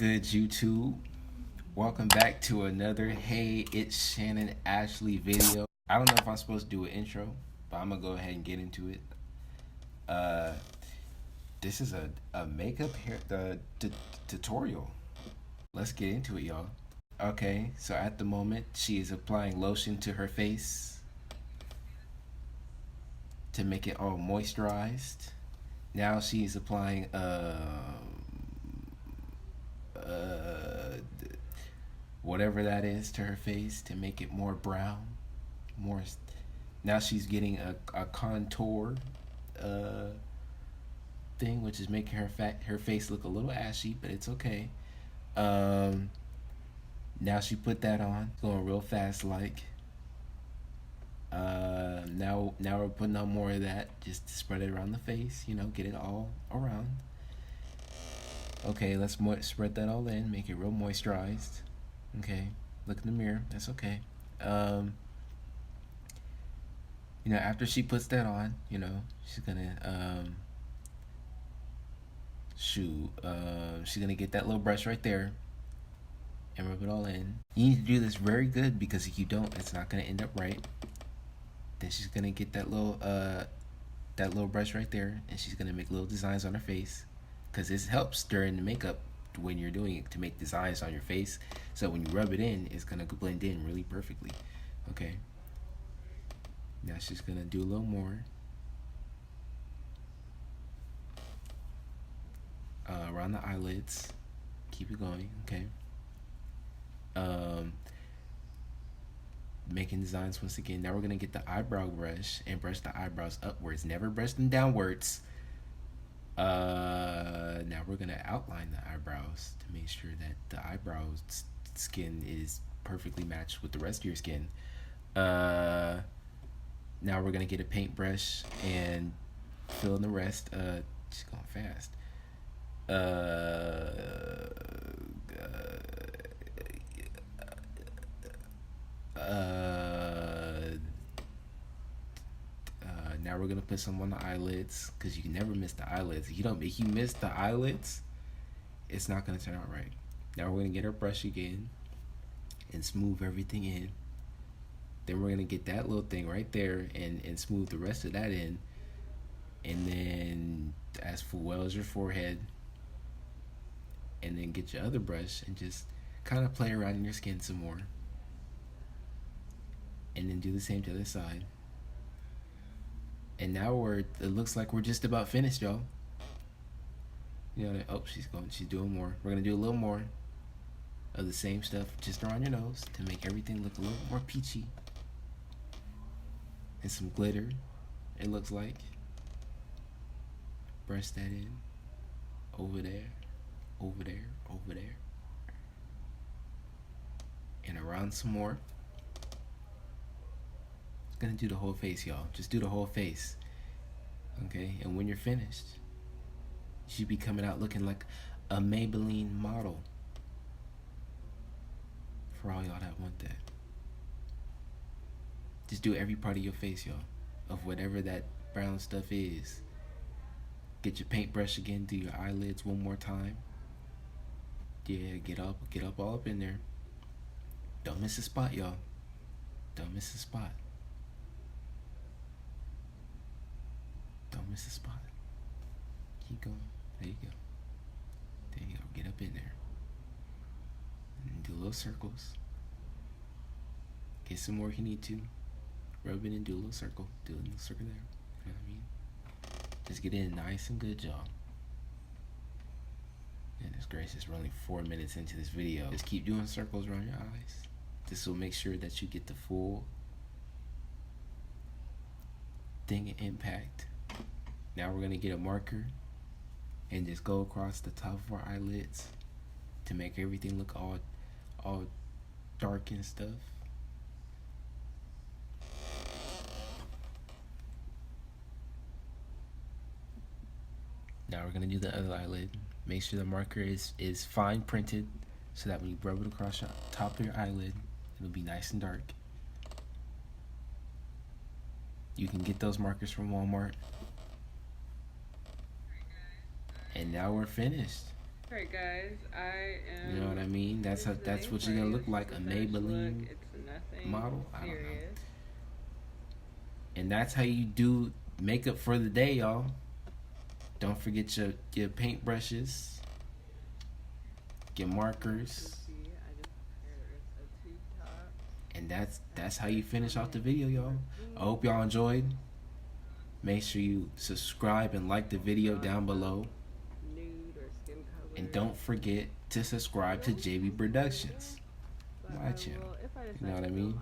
good, YouTube? Welcome back to another Hey, It's Shannon Ashley video. I don't know if I'm supposed to do an intro, but I'm gonna go ahead and get into it. Uh, this is a makeup hair tutorial. Let's get into it, y'all. Okay, so at the moment she is applying lotion to her face to make it all moisturized. Now she's applying whatever that is to her face to make it more brown, more. Now she's getting a contour thing, which is making her face look a little ashy, but it's okay. Now she put that on, going real fast like. Now we're putting on more of that just to spread it around the face, get it all around. Okay, let's spread that all in, make it real moisturized. Okay, look in the mirror, that's okay. After she puts that on, she's gonna she's gonna get that little brush right there and rub it all in. You need to do this very good, because if you don't, it's not gonna end up right. Then she's gonna get that little brush right there, and she's gonna make little designs on her face, because this helps during the makeup when you're doing it to make designs on your face. So when you rub it in, it's gonna blend in really perfectly. Okay. Now she's gonna do a little more around the eyelids. Keep it going. Okay. Making designs once again. Now we're gonna get the eyebrow brush and brush the eyebrows upwards. Never brush them downwards. Now we're gonna outline the eyebrows to make sure that the eyebrow skin is perfectly matched with the rest of your skin. Now we're gonna get a paintbrush and fill in the rest. She's going fast. Now we're gonna put some on the eyelids, because you can never miss the eyelids. If you miss the eyelids, it's not gonna turn out right. Now we're gonna get our brush again and smooth everything in. Then we're gonna get that little thing right there and smooth the rest of that in. And then as well as your forehead. And then get your other brush and just kind of play around in your skin some more. And then do the same to the other side. And now it looks like we're just about finished, y'all. She's doing more. We're gonna do a little more of the same stuff just around your nose to make everything look a little more peachy. And some glitter, it looks like. Brush that in. Over there, over there, over there. And around some more. Gonna do the whole face, y'all. Just do the whole face. Okay, and when you're finished, you should be coming out looking like a Maybelline model. For all y'all that want that. Just do every part of your face, y'all, of whatever that brown stuff is. Get your paintbrush again, do your eyelids one more time. Yeah, get up all up in there. Don't miss a spot, y'all. Don't miss a spot. Don't miss a spot. Keep going. There you go. There you go. Get up in there. And do little circles. Get some more if you need to. Rub it and do a little circle. Do a little circle there. You know what I mean? Just get in nice and good, y'all. Goodness gracious, we're only 4 minutes into this video. Just keep doing circles around your eyes. This will make sure that you get the full thing and impact. Now we're gonna get a marker and just go across the top of our eyelids to make everything look all dark and stuff. Now we're gonna do the other eyelid. Make sure the marker is fine printed, so that when you rub it across your top of your eyelid, it'll be nice and dark. You can get those markers from Walmart. And now we're finished. Alright guys, I mean? That's what you're gonna look like, a Maybelline model. I don't know. And that's how you do makeup for the day, y'all. Don't forget your paintbrushes, your markers, and that's how you finish off the video, y'all. I hope y'all enjoyed. Make sure you subscribe and like the video down below, and don't forget to subscribe to JB Productions, my channel. You know what I mean?